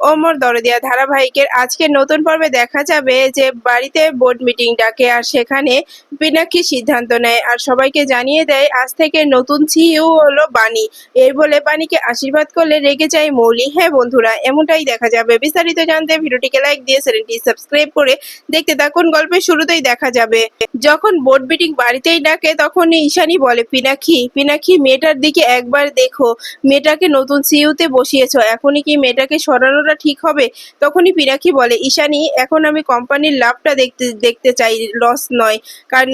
ওমর দরদিয়া ধারাবাহিকের আজকের নতুন পর্বে দেখা যাবে যে বাড়িতে বোর্ড মিটিং ডাকে আর সেখানে পিনাক্ষী সিদ্ধান্ত নেয় আর সবাইকে জানিয়ে দেয় আজ থেকে নতুন সিইও হলো বাণী। এই বলে বাণীকে আশীর্বাদ করলে রেগে যায় মৌলি। হ্যাঁ বন্ধুরা, এমনটাই দেখা যাবে। বিস্তারিত জানতে ভিডিওটিকে লাইক দিয়ে চ্যানেলটি সাবস্ক্রাইব করে দেখতে থাকুন। গল্পের শুরুতেই দেখা যাবে যখন বোর্ড মিটিং বাড়িতেই ডাকে তখনই ঈশানী বলে, পিনাক্ষী পিনাক্ষী মেয়েটার দিকে একবার দেখো, মেয়েটাকে নতুন সিইউতে বসিয়েছো, এখনই কি মেয়েটাকে সরানোটা ঠিক হবে? তখনই পিনাকি বলে, ঈশানী এখন আমি কোম্পানির লাভটা দেখতে দেখতে চাই, লস নয়। কারণ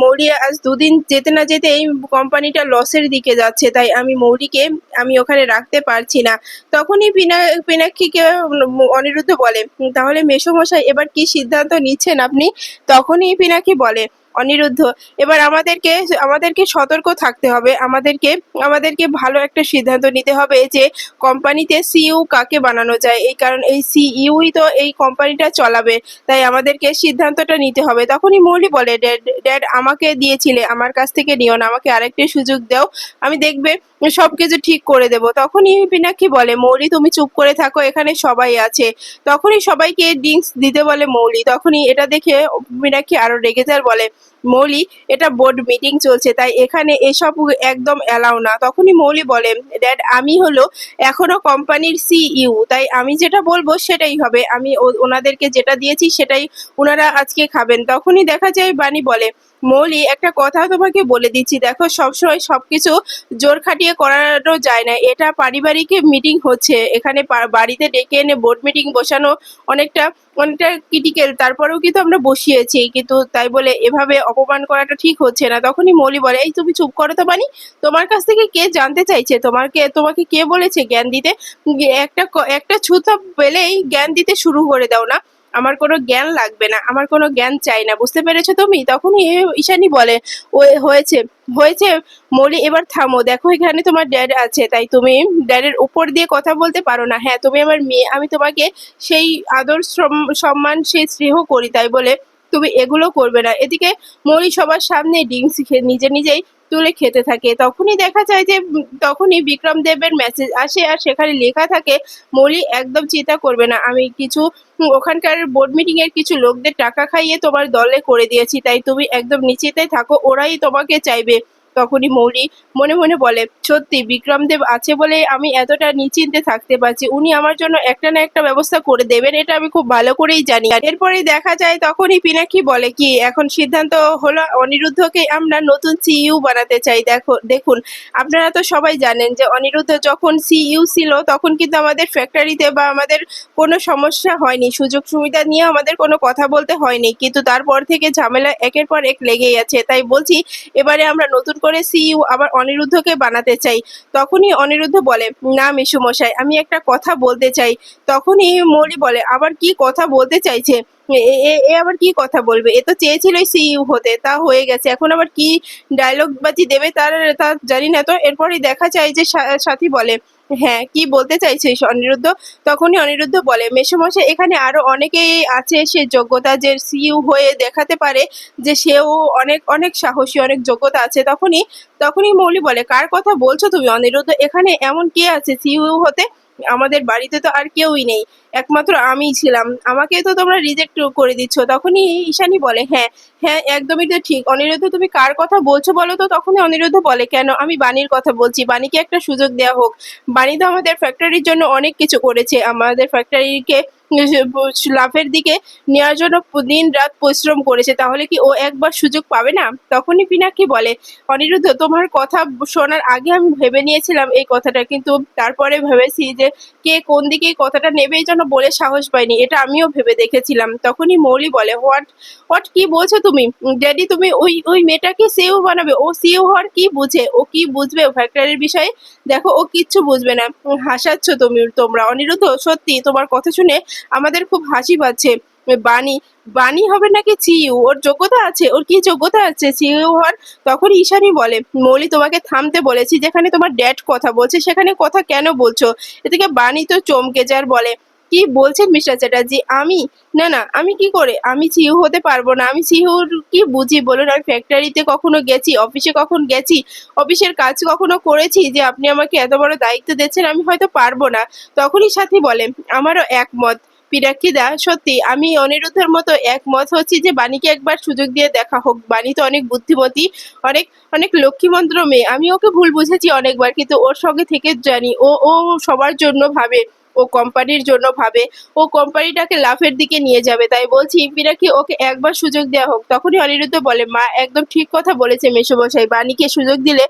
মৌলি আজ দুদিন যেতে না যেতে এই কোম্পানিটা লসের দিকে যাচ্ছে, তাই আমি মৌলিকে আমি ওখানে রাখতে পারছি না। তখনই পিনাক্ষীকে অনিরুদ্ধ বলে, তাহলে মেসোমশাই এবার কি সিদ্ধান্ত নিচ্ছেন আপনি? তখনই পিনাকি বলে, অনিরুদ্ধ, এবার আমাদেরকে আমাদেরকে সতর্ক থাকতে হবে, আমাদেরকে আমাদেরকে ভালো একটা সিদ্ধান্ত নিতে হবে যে কোম্পানিতে সিইও কাকে বানানো যায়। এই কারণ এই সিইউই তো এই কোম্পানিটা চলাবে, তাই আমাদেরকে সিদ্ধান্তটা নিতে হবে। তখনই মৌলি বলে, ড্যাড ড্যাড আমাকে দিয়েছিলে, আমার কাছ থেকে নিও না, আমাকে আরেকটি সুযোগ দাও, আমি দেখবে সবকিছু ঠিক করে দেব। তখনই পিনাক্ষী বলে, মৌলি তুমি চুপ করে থাকো, এখানে সবাই আছে। তখনই সবাইকে ড্রিঙ্কস দিতে বলে মৌলি। তখনই এটা দেখে পিনাক্ষী আরো রেগে যায়, বলে, মৌলি এটা বোর্ড মিটিং চলছে, তাই এখানে এসব একদম অ্যালাউ না। তখনই মৌলি বলে, ড্যাড আমি হলো এখনো কোম্পানির সিইও, তাই আমি যেটা বলবো সেটাই হবে, আমি ওনাদেরকে যেটা দিয়েছি সেটাই ওনারা আজকে খাবেন। তখনই দেখা যায় বাণী বলে, মৌলি একটা কথা তোমাকে বলে দিচ্ছি, দেখো সবসময় সবকিছু জোর খাটিয়ে করানো যায় না, এটা পারিবারিক মিটিং হচ্ছে, এখানে বাড়িতে ডেকে এনে বোর্ড মিটিং বসানো অনেকটা অনেকটা ক্রিটিক্যাল, তারপরেও কিন্তু আমরা বসিয়েছি, কিন্তু তাই বলে এভাবে অপমান করাটা ঠিক হচ্ছে না। তখনই মৌলি বলে, এই তুমি চুপ করো তো বানি, তোমার কাছ থেকে কে জানতে চাইছে, তোমাকে কে বলেছে জ্ঞান দিতে? একটা ছুতা পেলেই জ্ঞান দিতে শুরু করে দাও না। আমার কোনো জ্ঞান লাগবে না, আমার কোনো জ্ঞান চাই না, বুঝতে পেরেছো তুমি? তখনই ঈশানী বলে, ও হয়েছে হয়েছে মৌলি, এবার থামো, দেখো এখানে তোমার ড্যাড আছে, তাই তুমি ড্যাডের উপর দিয়ে কথা বলতে পারো না। হ্যাঁ তুমি আমার মেয়ে, আমি তোমাকে সেই আদর সম্মান সেই স্নেহ করি, তাই বলে তুমি এগুলো করবে না। এদিকে মৌলি সবার সামনে ড্রিঙ্কস নিজে নিজেই তুলে খেতে থাকে। তখনই দেখা যায় যে তখনই বিক্রম দেবের মেসেজ আসে আর সেখানে লেখা থাকে, মৌলি একদম চিন্তা করবে না, আমি কিছু ওখানকার বোর্ড মিটিং এর কিছু লোকদের টাকা খাইয়ে তোমার দলে করে দিয়েছি, তাই তুমি একদম নিশ্চিন্তে থাকো, ওরাই তোমাকে চাইবে। তখনই মৌলি মনে মনে বলে, সত্যি বিক্রমদেব আছে বলে আমি এতটা নিশ্চিন্তে থাকতে পারছি, উনি আমার জন্য একটা না একটা ব্যবস্থা করে দেবেন, এটা আমি খুব ভালো করেই জানি। আর এরপরেই দেখা যায় তখনই পিনাকি বলে, কি এখন সিদ্ধান্ত হলো অনিরুদ্ধকে আমরা নতুন সিইও বানাতে চাই। দেখুন, আপনারা তো সবাই জানেন যে অনিরুদ্ধ যখন সিইও ছিল তখন কিন্তু আমাদের ফ্যাক্টরিতে বা আমাদের কোনো সমস্যা হয়নি, সুযোগ সুবিধা নিয়ে আমাদের কোনো কথা বলতে হয়নি, কিন্তু তারপর থেকে ঝামেলা একের পর এক লেগেই আছে, তাই বলছি এবারে আমরা নতুন করে সিইও আবার অনিরুদ্ধকে বানাতে চাই। তখনই অনিরুদ্ধ বলে, না মেসোমশাই, আমি একটা কথা বলতে চাই। তখনই মৌলি বলে, আবার কি কথা বলতে চাইছে? এ এ এ আবার কি কথা বলবে? এ তো চেয়েছিল সিইও হতে, তা হয়ে গেছে, এখন আবার কি ডায়লগ বাজি দেবে তার তা জানি না। তো এরপরই দেখা যায় যে সাথী বলে, হ্যাঁ কি বলতে চাইছিস অনিরুদ্ধ? তখনই অনিরুদ্ধ বলে, মেসোমশাই এখানে আরো অনেকেই আছে সে যোগ্যতা যে সিইও হয়ে দেখাতে পারে যে সেও অনেক অনেক সাহসী, অনেক যোগ্যতা আছে। তখনই মৌলি বলে, কার কথা বলছো তুমি অনিরুদ্ধ? এখানে এমন কে আছে সিইও হতে? আমাদের বাড়িতে তো আর কেউই নেই, একমাত্র আমিই ছিলাম, আমাকে তো তোমরা রিজেক্ট করে দিচ্ছ। তখনই ঈশানী বলে, হ্যাঁ হ্যাঁ একদমই তো ঠিক। অনিরুদ্ধ তুমি কার কথা বলছো বলো তো? তখনই অনিরুদ্ধ বলে, কেন, আমি বাণীর কথা বলছি, বাণীকে একটা সুযোগ দেওয়া হোক। বাণী তো আমাদের ফ্যাক্টরির জন্য অনেক কিছু করেছে, আমাদের ফ্যাক্টরিকে লাভের দিকে নেওয়ার জন্য দিন রাত পরিশ্রম করেছে, তাহলে কি ও একবার সুযোগ পাবে না? তখনই পিনাকি বলে, অনিরুদ্ধ তোমার কথা শোনার আগে আমি ভেবে নিয়েছিলাম এই কথাটা, কিন্তু তারপরে ভেবেছি যে কে কোন দিকে এই কথাটা নেবে, এই জন্য বলে সাহস পাইনি, এটা আমিও ভেবে দেখেছিলাম। তখনই মৌলি বলে, হোয়াট হোয়াট কি বলছো তুমি? ড্যাডি তুমি ওই ওই মেয়েটাকে সিইও বানাবে? ও সিইও হওয়ার কি বুঝে? ও কি বুঝবে ফ্যাক্টরির বিষয়ে? দেখো ও কিচ্ছু বুঝবে না। হাসাচ্ছ তোমরা অনিরুদ্ধ, সত্যি তোমার কথা শুনে আমাদের খুব হাসি পাচ্ছে। বাণী বাণী হবে নাকি সিইও? ওর যোগ্যতা আছে, ওর কি যোগ্যতা আছে সিইও হওয়ার? তখন ঈশানী বলে, মৌলি তোমাকে থামতে বলেছি, যেখানে তোমার ড্যাড কথা বলছে সেখানে কথা কেন বলছো? এদিকে বাণী তো চমকে যার বলে, কি বলছেন মিস্টার চ্যাটার্জি? আমি? না না, আমি কি করে? আমি সিইও হতে পারবো না। আমি সিইওর কি বুঝি বলুন? আমি ফ্যাক্টরিতে কখনো গেছি? অফিসে কখন গেছি? অফিসের কাজ কখনো করেছি যে আপনি আমাকে এত বড় দায়িত্ব দিচ্ছেন? আমি হয়তো পারবো না। তখনই সাথী বলে, আমারও একমত। পিনাকিদা, সত্যি আমি অনিরুদ্ধের মতো একমত হচ্ছি যে বাণীকে একবার সুযোগ দিয়ে দেখা হোক। বাণী তো অনেক বুদ্ধিমতী, অনেক অনেক লক্ষ্মীমন্দ্র মেয়ে। আমি ওকে ভুল বুঝেছি অনেকবার, কিন্তু ওর সঙ্গে থেকে জানি ও ও সবার জন্য ভাবে, ও কোম্পানির জন্য ভাবে, ও কোম্পানিটাকে লাভের দিকে নিয়ে যাবে। তাই বলছি পিনাকি, ওকে একবার সুযোগ দেওয়া হোক। তখনই অনিরুদ্ধ বলে, মা একদম ঠিক কথা বলেছে মেসোমশাই। বাণীকে সুযোগ দিলে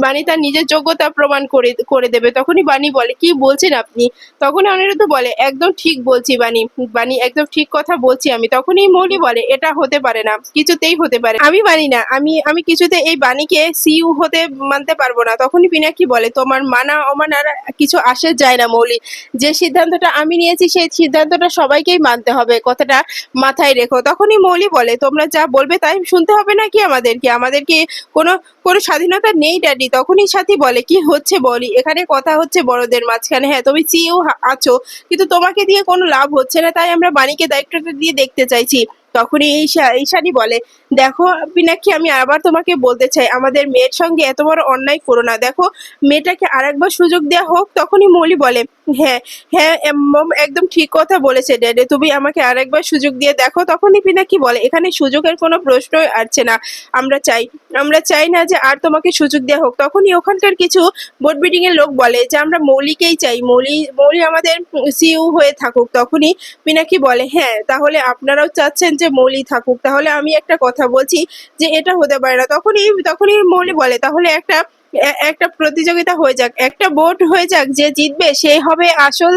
বাণী তার নিজের যোগ্যতা প্রমাণ করে করে দেবে। তখনই বাণী বলে, কি বলছেন আপনি? তখনই অনিরুদ্ধ বলে, একদম ঠিক বলছি বাণী, বাণী একদম ঠিক কথা বলছি আমি। তখনই মৌলি বলে, এটা হতে পারে না, কিছুতেই হতে পারে না। আমি মানি না, আমি আমি কিছুতে এই বাণীকে সিইও হতে মানতে পারবো না। তখনই পিনাকি বলে, তোমার মানা অমানার কিছু আসে যায় না মৌলি। যে সিদ্ধান্তটা আমি নিয়েছি সেই সিদ্ধান্তটা সবাইকেই মানতে হবে, কথাটা মাথায় রেখো। তখনই মৌলি বলে, তোমরা যা বলবে তাই শুনতে হবে নাকি আমাদেরকে? আমাদেরকে কোনো কোনো স্বাধীনতা নেই ড্যাডি। তখনই সাথী বলে, কি হচ্ছে বলি? এখানে কথা হচ্ছে বড়দের মাঝখানে। হ্যাঁ, তুমি সিইও আছো, কিন্তু তোমাকে দিয়ে কোনো লাভ হচ্ছে না, তাই আমরা বাণীকে দায়িত্বটা দিয়ে দেখতে চাইছি। তখনই ঈশানী বলে, দেখো পিনাক্ষী, আমি আবার তোমাকে বলতে চাই, আমাদের মেয়ের সঙ্গে এত বড় অন্যায় করো না। দেখো, মেয়েটাকে আরেকবার সুযোগ দেওয়া হোক। তখনই মৌলি বলে, হ্যাঁ হ্যাঁ মম একদম ঠিক কথা বলেছে ড্যাডি, তুমি আমাকে আরেকবার সুযোগ দিয়ে দেখো। তখনই পিনাকি বলে, এখানে সুযোগের কোনো প্রশ্নই আসছে না। আমরা চাই আমরা চাই না যে আর তোমাকে সুযোগ দেওয়া হোক। তখনই ওখানকার কিছু বোর্ড মিটিং এর লোক বলে যে আমরা মৌলিকেই চাই, মৌলি মৌলি আমাদের সিইও হয়ে থাকুক। তখনই পিনাকি বলে, হ্যাঁ তাহলে আপনারাও চাচ্ছেন যে মৌলি থাকুক? তাহলে আমি একটা কথা বলছি যে এটা হতে পারে না। তখনই মৌলি বলে, তাহলে একটা প্রতিযোগিতা হয়ে যাক, একটা ভোট হয়ে যাক, যে জিতবে সে হবে আসল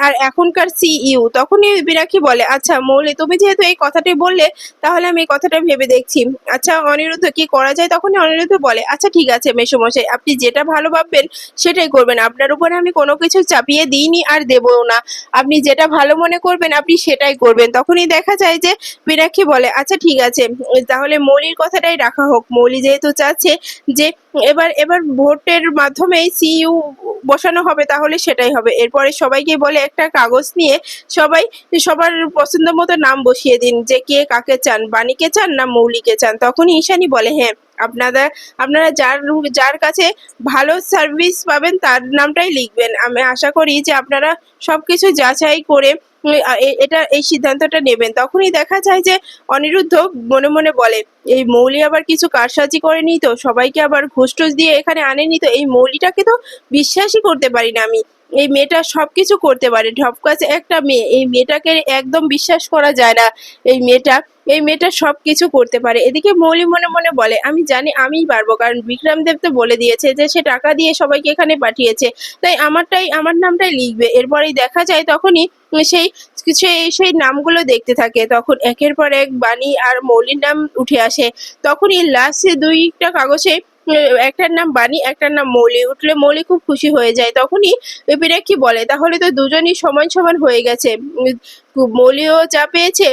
আর এখনকার সিইও। তখনই পিনাকি বলে, আচ্ছা মৌলি, তুমি যেহেতু এই কথাটি বললে, তাহলে আমি এই কথাটা ভেবে দেখছি। আচ্ছা অনিরুদ্ধ, কি করা যায়? তখনই অনিরুদ্ধ বলে, আচ্ছা ঠিক আছে মেসোমশাই, আপনি যেটা ভালো ভাববেন সেটাই করবেন। আপনার উপরে আমি কোনো কিছু চাপিয়ে দিইনি আর দেবও না। আপনি যেটা ভালো মনে করবেন আপনি সেটাই করবেন। তখনই দেখা যায় যে পিনাক্ষী বলে, আচ্ছা ঠিক আছে, তাহলে মৌলির কথাটাই রাখা হোক। মৌলি যেহেতু চাচ্ছে যে এবার এবার ভোটের মাধ্যমেই সিইও বসানো হবে, তাহলে সেটাই হবে। এরপরে সবাইকে বলে, একটা কাগজ নিয়ে সবাই সবার পছন্দ মতো নাম বসিয়ে দিন, যে কে কাকে চান, বাণীকে চান না মৌলিকে চান। তখনই ঈশানী বলে, হ্যাঁ আপনারা আপনারা যার যার কাছে ভালো সার্ভিস পাবেন তার নামটাই লিখবেন। আমি আশা করি যে আপনারা সবকিছু যাচাই করে এই সিদ্ধান্তটা নেবেন। তখনই দেখা যায় যে অনিরুদ্ধ মনে মনে বলে, এই মৌলি আবার কিছু কারসাজি করেনি তো? সবাইকে আবার ঘুষ টুস দিয়ে এখানে আনেনি তো? এই মৌলিটাকে তো বিশ্বাসই করতে পারি না আমি। এই মেয়েটা সবকিছু করতে পারে, ঢপকাজ একটা মেয়ে। এই মেয়েটাকে একদম বিশ্বাস করা যায় না। এই মেয়েটা এই মেয়েটা সবকিছু করতে পারে। এদিকে মৌলি মনে মনে বলে, আমি জানি আমিই পারবো, কারণ বিক্রম দেব তো বলে দিয়েছে যে সে টাকা দিয়ে সবাইকে এখানে পাঠিয়েছে, তাই আমার নামটাই লিখবে। এরপরেই দেখা যায় তখনই সেই সেই নামগুলো দেখতে থাকে। তখন একের পর এক বাণী আর মৌলির নাম উঠে আসে। তখনই লাস্টে দুইটা কাগজে একটার নাম বাণী, একটার নাম মৌলি উঠলে মৌলি খুব খুশি হয়ে যায়। তখনই পিনাকি বলে, তাহলে তো দুজনই সমান সমান হয়ে গেছে। মৌলিও যা পেয়েছে,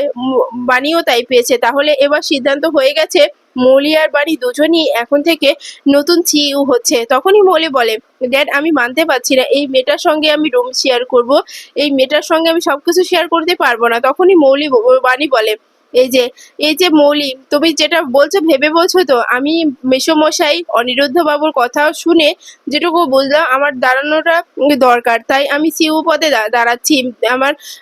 বাণীও তাই পেয়েছে। তাহলে এবার সিদ্ধান্ত হয়ে গেছে, মৌলি আর বাণী দুজনই এখন থেকে নতুন সিইও হচ্ছে। তখনই মৌলি বলে, ড্যাড আমি মানতে পারছি না, এই মেয়েটার সঙ্গে আমি রুম শেয়ার করব, এই মেয়েটার সঙ্গে আমি সবকিছু শেয়ার করতে পারবো না। তখনই বাণী বলে, এই যে এই যে মৌলি, তুমি যেটা বলছো ভেবে বলছো তো? আমি মেসোমশাই অনিরুদ্ধ বাবুর কথা শুনে যেটুকু বুঝলাম, আমার দাঁড়ানোটা দরকার, তাই আমি সিইও পদে দাঁড়াচ্ছি।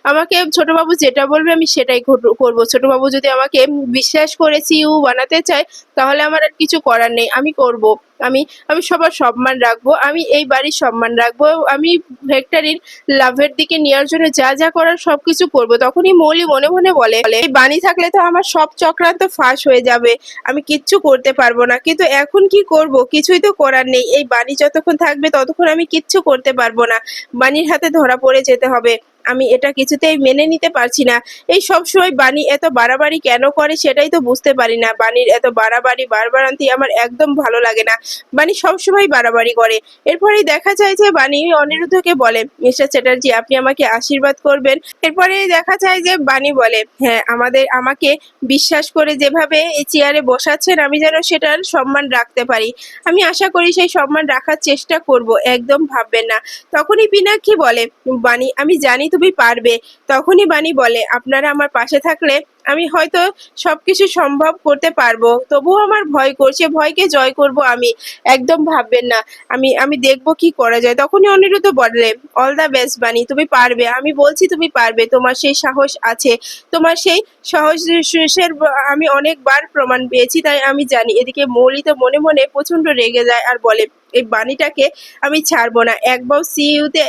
আমাকে ছোটবাবু যেটা বলবে আমি সেটাই করবো। ছোটবাবু যদি আমাকে বিশ্বাস করে সিইও বানাতে চায়, তাহলে আমার আর কিছু করার নেই, আমি করব। আমি আমি সবার সম্মান রাখবো, আমি এই বাড়ির সম্মান রাখবো, আমি ফ্যাক্টরির লাভের দিকে নেওয়ার জন্য যা যা করার সবকিছু করব। তখনই মৌলি মনে মনে বলে, এই বাণী থাকলে তো আমার সব চক্রান্ত ফাঁস হয়ে যাবে, আমি কিচ্ছু করতে পারবো না। কিন্তু এখন কি করব? কিছুই তো করার নেই। এই বাণী যতক্ষণ থাকবে ততক্ষণ আমি কিচ্ছু করতে পারবো না। বাণীর হাতে ধরা পড়ে যেতে হবে। আমি এটা কিছুতেই মেনে নিতে পারছি না। এই সবসময় বাণী এত বাড়াবাড়ি কেন করে সেটাই তো বুঝতে পারি না। বাণীর এত বাড়াবাড়ি বাড়বাড়ন্তি আমার একদম ভালো লাগে না। বাণী সবসময় বাড়াবাড়ি করে। এরপরেই দেখা যায় যে বাণী অনিরুদ্ধকে বলে, মিস্টার চ্যাটার্জি আপনি আমাকে আশীর্বাদ করবেন। এরপরে দেখা যায় যে বাণী বলে, হ্যাঁ আমাকে বিশ্বাস করে যেভাবে এই চেয়ারে বসাচ্ছেন, আমি যেন সেটার সম্মান রাখতে পারি। আমি আশা করি সেই সম্মান রাখার চেষ্টা করব, একদম ভাববেন না। তখনই পিনাক্ষী বলে, বাণী আমি জানি তুমি পারবে। তখনই বাণী বলে, আপনারা আমার পাশে থাকলে আমি হয়তো সবকিছু সম্ভব করতে পারবো, তবুও আমার ভয় করছে, ভয়কে জয় করব আমি। একদম ভাববেন না, আমি আমি দেখবো কি করা যায়। তখনই অনিরুদ্ধ বলে, অল দ্য বেস্ট বাণী, তুমি পারবে, আমি বলছি তুমি পারবে, তোমার সেই সাহস আছে, তোমার সেই সাহসের আমি অনেকবার প্রমাণ পেয়েছি, তাই আমি জানি। এদিকে মৌলি তো মনে মনে প্রচন্ড রেগে যায় আর বলে, এই বাণীটাকে আমি ছাড়বো না, একবার সিইউতে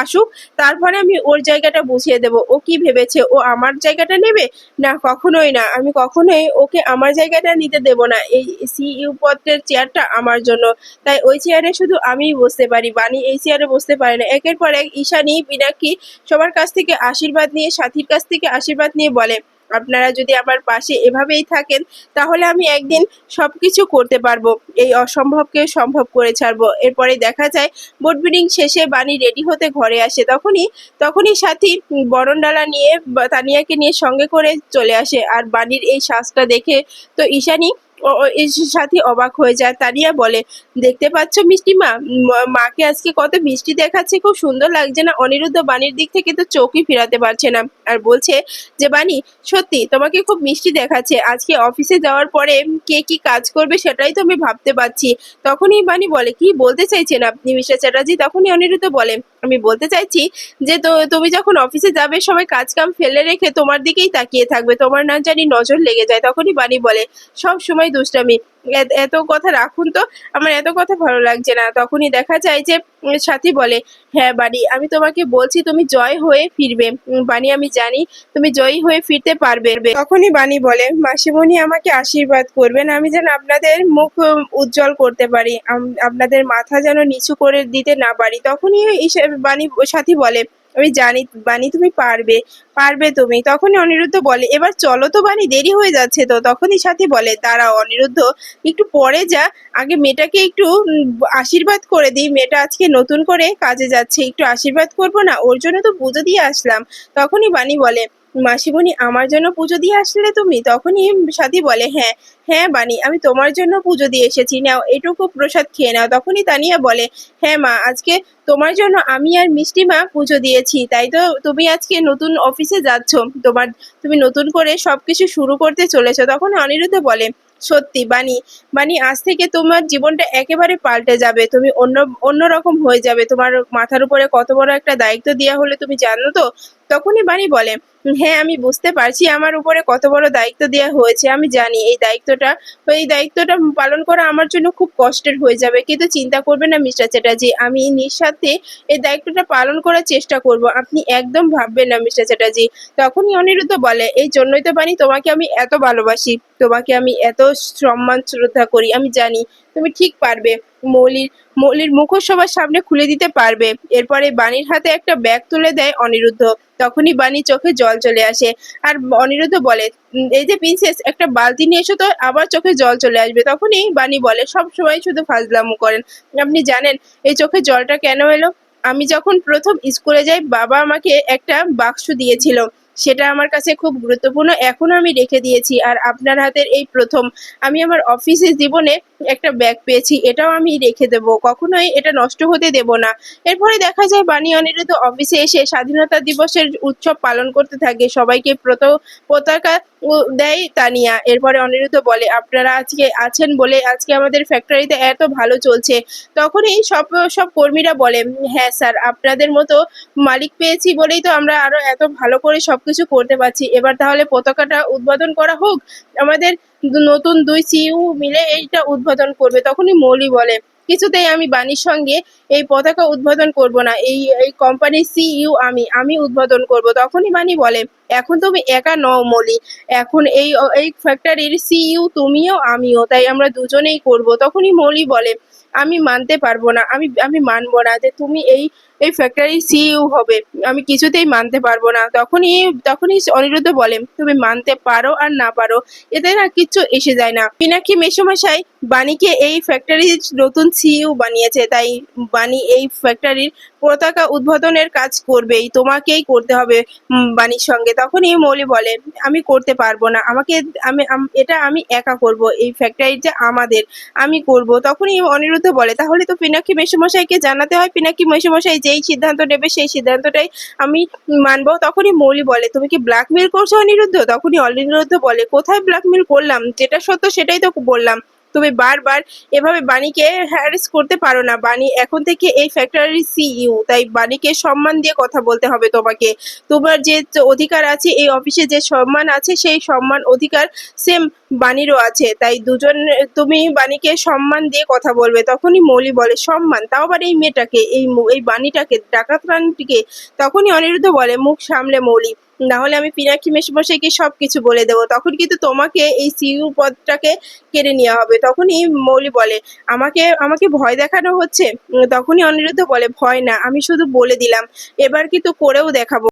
আসুক, তারপরে আমি ওর জায়গাটা বুঝিয়ে দেবো। ও কি ভেবেছে ও আমার জায়গাটা নেবে? না, কখনোই না, আমি কখনোই ওকে আমার জায়গাটা নিতে দেব না। এই সিইউ পদের চেয়ারটা আমার জন্য, তাই ওই চেয়ারে শুধু আমিই বসতে পারি, বাণী এই চেয়ারে বসতে পারে না। একের পর এক ঈশানী পিনাকি সবার কাছ থেকে আশীর্বাদ নিয়ে, সাথীর কাছ থেকে আশীর্বাদ নিয়ে বলে, আপনারা যদি আমার পাশে এভাবেই থাকেন তাহলে আমি একদিন সবকিছু করতে পারবো, এই অসম্ভবকে সম্ভব করে ছাড়বো। এরপরে দেখা যায় বোর্ড মিটিং শেষে বাণী রেডি হতে ঘরে আসে, তখনই সাথী বরণডালা নিয়ে তানিয়াকে নিয়ে সঙ্গে করে চলে আসে। আর বাণীর এই সাজটা দেখে তো ঈশানী এর সাথে অবাক হয়ে যায়। তানিয়া বলে, দেখতে পাচ্ছ মিষ্টি মা, মাকে আজকে কত মিষ্টি দেখাচ্ছে, খুব সুন্দর লাগছে না? অনিরুদ্ধ বাণীর দিক থেকে তো চোখই ফিরাতে পারছে না, আর বলছে যে, বাণী সত্যি তোমাকে খুব মিষ্টি দেখাচ্ছে, আজকে অফিসে যাওয়ার পরে কে কি কাজ করবে সেটাই তো আমি ভাবতে পারছি। তখনই বাণী বলে, কি বলতে চাইছেন আপনি মিস্টার চ্যাটার্জি? তখনই অনিরুদ্ধ বলে, আমি বলতে চাইছি যে তুমি যখন অফিসে যাবে সবাই কাজ কাম ফেলে রেখে তোমার দিকেই তাকিয়ে থাকবে, তোমার না জানি নজর লেগে যায়। তখনই বাণী বলে, সব সময় দুষ্টামি, এত কথা রাখুন তো, আমার এত কথা ভালো লাগছে না। তখনই দেখা যায় যে সাথী বলে, হ্যাঁ বাণী, আমি তোমাকে বলছি তুমি জয় হয়ে ফিরবে। বাণী, আমি জানি তুমি জয়ী হয়ে ফিরতে পারবে। তখনই বাণী বলে, মাসিমণি আমাকে আশীর্বাদ করবেন, আমি যেন আপনাদের মুখ উজ্জ্বল করতে পারি, আপনাদের মাথা যেন নিচু করে দিতে না পারি। তখনই বাণী সাথী বলে, আমি জানি বাণী তুমি পারবে, পারবে তুমি। তখনই অনিরুদ্ধ বলে, এবার চলো তো বাণী, দেরি হয়ে যাচ্ছে তো। তখনই সাথী বলে, দাঁড়াও অনিরুদ্ধ, একটু পরে যা, আগে মেয়েটাকে একটু আশীর্বাদ করে দিই, মেয়েটা আজকে নতুন করে কাজে যাচ্ছে, একটু আশীর্বাদ করবো না? ওর জন্য তো পুজো দিয়ে আসলাম। তখনই বাণী বলে, মাসিমণি আমার জন্য পুজো দিয়ে আসলে তুমি? তখনই সাথী বলে, হ্যাঁ হ্যাঁ বাণী, আমি তোমার জন্য পুজো দিয়ে এসেছি, নাও এটুকু প্রসাদ খেয়ে নাও। তখনই তানিয়া বলে, হ্যাঁ মা, আজকে তোমার জন্য আমি আর মিষ্টি মা পুজো দিয়েছি, তাই তো তুমি আজকে নতুন অফিসে যাচ্ছ, তুমি নতুন করে সবকিছু শুরু করতে চলেছো। তখন অনিরুদ্ধ বলে, সত্যি বাণী, বাণী আজ থেকে তোমার জীবনটা একেবারে পাল্টে যাবে, তুমি অন্যরকম হয়ে যাবে, তোমার মাথার উপরে কত বড় একটা দায়িত্ব দেওয়া হলে তুমি জানো তো? তখনই বাণী বলে, হ্যাঁ আমি বুঝতে পারছি আমার উপরে কত বড় দায়িত্ব দেওয়া হয়েছে, আমি জানি এই দায়িত্বটা পালন করা আমার জন্য খুব কষ্টের হয়ে যাবে, কিন্তু চিন্তা করবেন না মিস্টার চ্যাটার্জি, আমি নিঃস্বার্থে এই দায়িত্বটা পালন করার চেষ্টা করব, আপনি একদম ভাববেন না মিস্টার চ্যাটার্জি। তখনই অনিরুদ্ধ বলে, এই জন্যই তো বাণী তোমাকে আমি এত ভালোবাসি, তোমাকে আমি এত সম্মান শ্রদ্ধা করি, আমি জানি তুমি ঠিক পারবে, মৌলির মৌলির মুখোশ সবার সামনে খুলে দিতে পারবে। এরপরে বাণীর হাতে একটা ব্যাগ তুলে দেয় অনিরুদ্ধ। তখনই বাণীর চোখে জল চলে আসে, আর অনিরুদ্ধ বলে, এই যে প্রিন্সেস, একটা বালতি নিয়ে এসো তো, আবার চোখে জল চলে আসবে। তখনই বাণী বলে, সব সময় শুধু ফাজলামো করেন, আপনি জানেন এই চোখে জলটা কেন এলো? আমি যখন প্রথম স্কুলে যাই বাবা আমাকে একটা বাক্স দিয়েছিল, সেটা আমার কাছে খুব গুরুত্বপূর্ণ, এখনো আমি রেখে দিয়েছি। আর আপনার হাতের এই প্রথম আমি আমার অফিসের জীবনে একটা ব্যাগ পেয়েছি, এটাও আমি রেখে দেবো, কখনোই এটা নষ্ট হতে দেব না। এরপরে দেখা যায় বাণী অনিরুদ্ধ অফিসে এসে স্বাধীনতা দিবসের উৎসব পালন করতে থাকে, সবাইকে পতাকা দেয় তানিয়া। এরপরে অনিরুদ্ধ বলে, আপনারা আজকে আছেন বলে আজকে আমাদের ফ্যাক্টরিতে এত ভালো চলছে। তখনই সব সব কর্মীরা বলে, হ্যাঁ স্যার, আপনাদের মতো মালিক পেয়েছি বলেই তো আমরা আরো এত ভালো করে সবকিছু করতে পারছি। এবার তাহলে পতাকাটা উদ্বোধন করা হোক, আমাদের নতুন দুই সিইও মিলে এইটা উদ্বোধন করবে। তখনই মৌলি বলে, কিছুতেই আমি বাণীর সঙ্গে এই পতাকা উদ্বোধন করব না, এই এই কোম্পানির সিইও আমি উদ্বোধন করব। তখনই বাণী বলে, এখন তুমি একা নও মৌলি, এখন এই ফ্যাক্টরির সিইও তুমিও আমিও, তাই আমরা দুজনেই করব। তখনই মৌলি বলে, আমি মানতে পারবো না, আমি মানবো না যে তুমি এই এই ফ্যাক্টরির সিইও হবে, আমি কিছুতেই মানতে পারবো না। তখনই অনিরুদ্ধ বলে, তুমি মানতে পারো আর না পারো, এতে না কিচ্ছু এসে যায় না। পিনাকি মেসোমশাই বাণীকে এই ফ্যাক্টরির নতুন সিইও বানিয়েছে, তাই বাণী এই ফ্যাক্টরির পতাকা উদ্বোধনের কাজ করবেই, তোমাকেই করতে হবে বাণীর সঙ্গে। তখনই মৌলি বলে, আমি করতে পারবো না, আমাকে এটা আমি একা করব, এই ফ্যাক্টরিটা আমাদের, আমি করব। তখনই অনিরুদ্ধ বলে, তাহলে তো পিনাকি মেসোমশাইকে জানাতে হয়, পিনাকি মেসোমশাই যেই সিদ্ধান্ত নেবে সেই সিদ্ধান্তটাই আমি মানবো। তখনই মৌলি বলে, তুমি কি ব্ল্যাকমেল করছো অনিরুদ্ধ? তখনই অনিরুদ্ধ বলে, কোথায় ব্ল্যাকমেল করলাম, যেটা সত্য সেটাই তো বললাম। তুমি বারবার এভাবে বাণীকে হ্যারাস করতে পারো না। বাণী এখন থেকে এই ফ্যাক্টরির সিইও, তাই বাণীকে সম্মান দিয়ে কথা বলতে হবে তোমাকে। তোমার যে অধিকার আছে এই অফিসে, যে সম্মান আছে সেই সম্মান অধিকার সেম বাণীরও আছে, তাই তুমি বাণীকে সম্মান দিয়ে কথা বলবে। তখনই মৌলি বলে, সম্মান? তাও আবার এই মেয়েটাকে, এই বাণীটাকে, ডাকাত রানীটিকে? তখনই অনিরুদ্ধ বলে, মুখ সামলে মৌলি, না হলে আমি পিনাকি মেসোমশাইকে সবকিছু বলে দেবো, তখন কিন্তু তোমাকে এই সিইও পদটাকে কেড়ে নেওয়া হবে। তখনই মৌলি বলে, আমাকে আমাকে ভয় দেখানো হচ্ছে? তখনই অনিরুদ্ধ বলে, ভয় না, আমি শুধু বলে দিলাম, এবার কিন্তু করেও দেখাবো।